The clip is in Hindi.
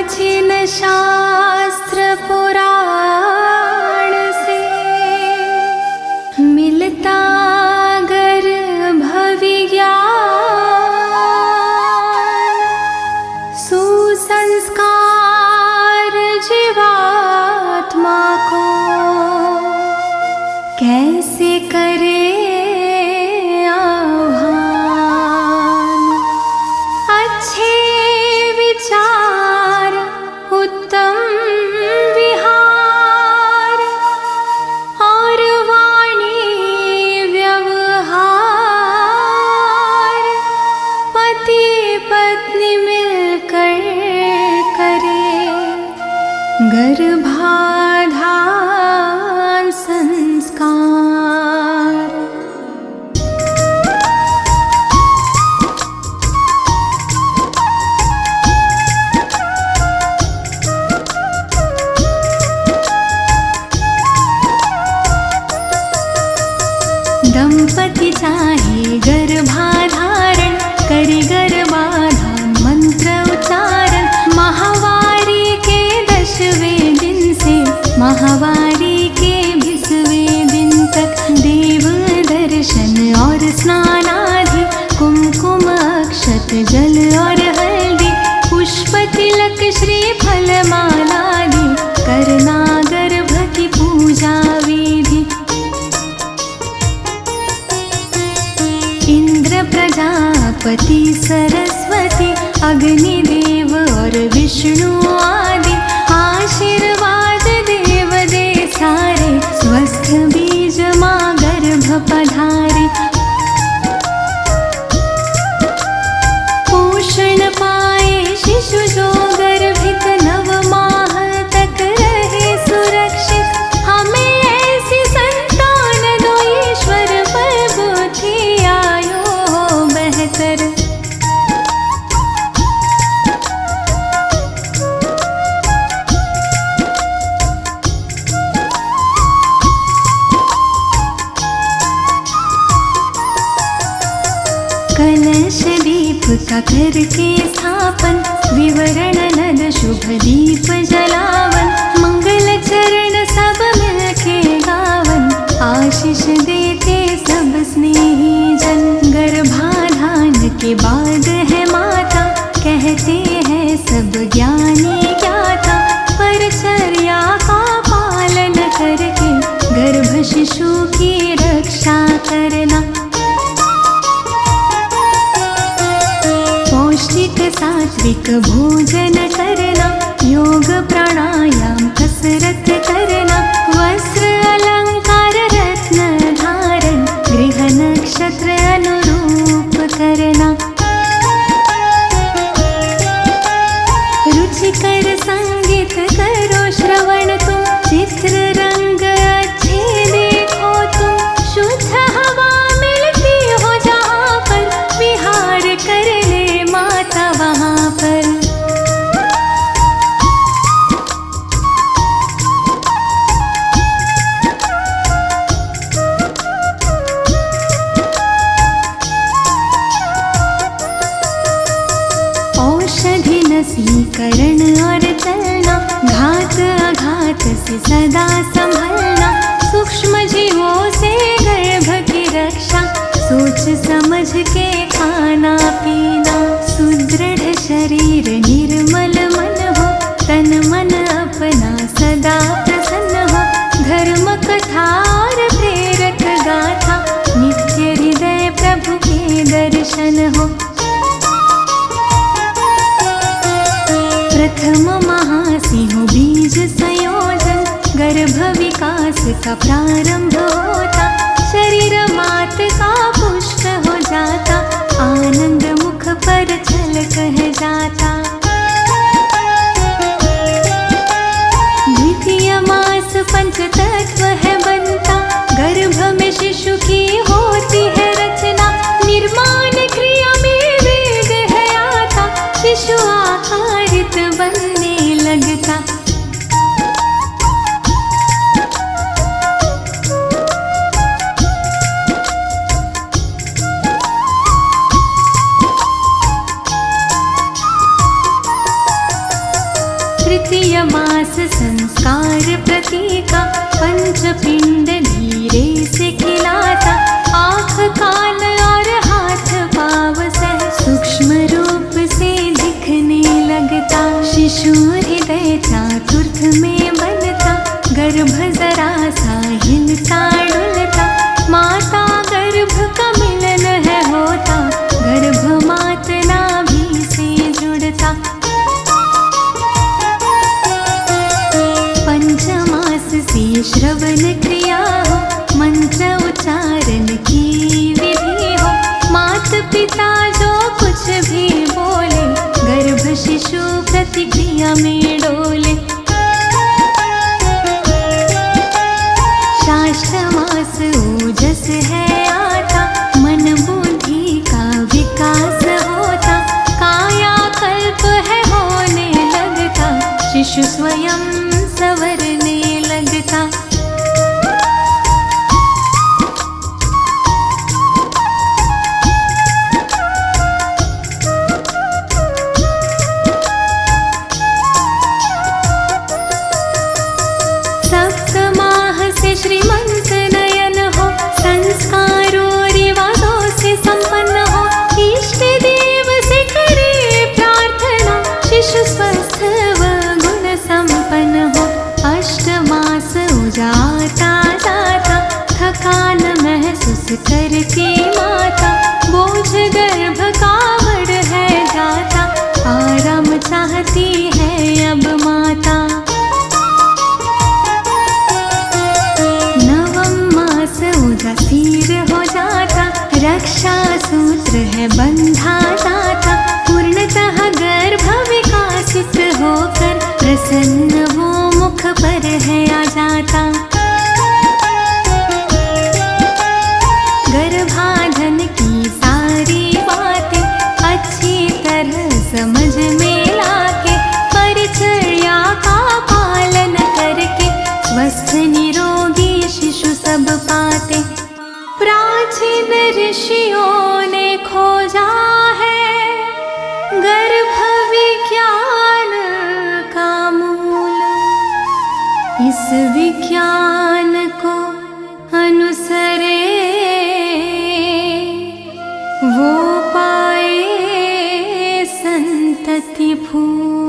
प्राचीन शास्त्र पुराण से मिलता गर्भ विज्ञान, सुसंस्कार जीवात्मा को कैसे करे आह्वान। अच्छे विचार उत्तम विहार और वाणी व्यवहार पति पत्नी मिलकर करे गर्भाधान संस्कार। दंपति चाहे गर्भाधारण करे गर्भाधान मंत्र उच्चारण। माहवारी के 10वें दिन से माहवारी के 20वें दिन तक देव दर्शन और स्नान आदि, कुमकुम अक्षत जल और हल्दी, पुष्प तिलक श्रीफल मालादि, करना गर्भ की पूजा विधि। इंद्र प्रजापति सरस्वती अग्निदेव और विष्णु आदि आशीर्वाद देव दे सारे। स्वस्थ बीज माँ गर्भ पधारे, पोषण पाए शिशु जो गर्भित 9 माह तक रहे सुरक्षित। हमें ऐसी संतान दो ईश्वर पर बुद्धि आयो बेहतर। कलश दीप का करके स्थापन, विवरण नद शुभ दीप जलावन। मंगल चरण सब मिलके गावन, आशीष देते सब स्नेही जन। गर्भाधान के बाद है माता, कहते हैं सब ज्ञानी ज्ञाता। परिचर्या का पालन करके गर्भ शिशु की रक्षा करना। पौष्टिक सात्विक भोजन करना, योग प्राणायाम कसरत करना। वस्त्र अलंकार रत्न धारण, गृह नक्षत्र अनुरूप करना। रुचिकर संगीत करो श्रवण तुम, चित्र रंग अच्छे देखो तुम। शुद्ध हवा मिलती हो जहाँ पर, विहार कर ले माता वहाँ पर। औषधि नसीकरण और चलना, घात अघात से सदा संभलना। सूक्ष्म जीवों से गर्भ की रक्षा, सोच समझ के खाना पीना। सुदृढ़ शरीर निर्मल मन हो, तन मन अपना सदा प्रसन्न हो। धर्म कथा और प्रेरक गाथा, नित्य हृदय प्रभु के दर्शन हो। प्रथम महासिंह बीज संयोजन, गर्भ विकास का प्रारंभ होता। शरीर मात का पुष्ट हो जाता, आनंद मुख पर झलक है जाता। द्वितीय मास पंचतत्व है बनता, गर्भ में शिशु की होती है रचना। निर्माण क्रिया में वेग है आता, शिशु आकारित बनने लगता। तृतीय मास संस्कार प्रतीका, पंचपिंड धीरे से खिलाता, आँख कान और हाथ पाँव सह सूक्ष्म रूप से दिखने लगता। शिशु हृदय चतुर्थ में बनता, गर्भ जरा सा हिलता डुलता, माता गर्भ का मिलन है होता, गर्भ मात नाभि से जुड़ता। पंचमास से श्रवण क्रिया हो, मंत्र उच्चारण की विधि हो, मात पिता जो कुछ भी बोले, गर्भ शिशु प्रतिक्रिया में डोले। षष्ठ मास ओजस है आता, मन बुद्धि का विकास होता, काया कल्प है होने लगता, शिशु स्वयं संवरने लगता। सप्तमाह से श्रीमंत नयन हो, संस्कारों रिवाजों से संपन्न हो, इष्ट देव से करे प्रार्थना, शिशु स्वस्थ व गुण संपन्न हो। अष्टमास उजाता जाता, थकान महसूस करके माता, बोझ गर्भ का बढ़ है जाता, आराम चाहती है अब माता। उदासीर हो जाता, रक्षा सूत्र है बंधा जाता, पूर्णतः गर्भ विकासित होकर प्रसन्न वो मुख पर है आ जाता। गर्भाधान की सारी बातें अच्छी तरह समझ में लाके, परिचर्या का पालन करके, स्वस्थ निरोगी शिशु सब पाते। प्राचीन ऋषियों ने खोजा है गर्भ विज्ञान का मूल, इस विज्ञान को अनुसरे वो पाए संतति फूल।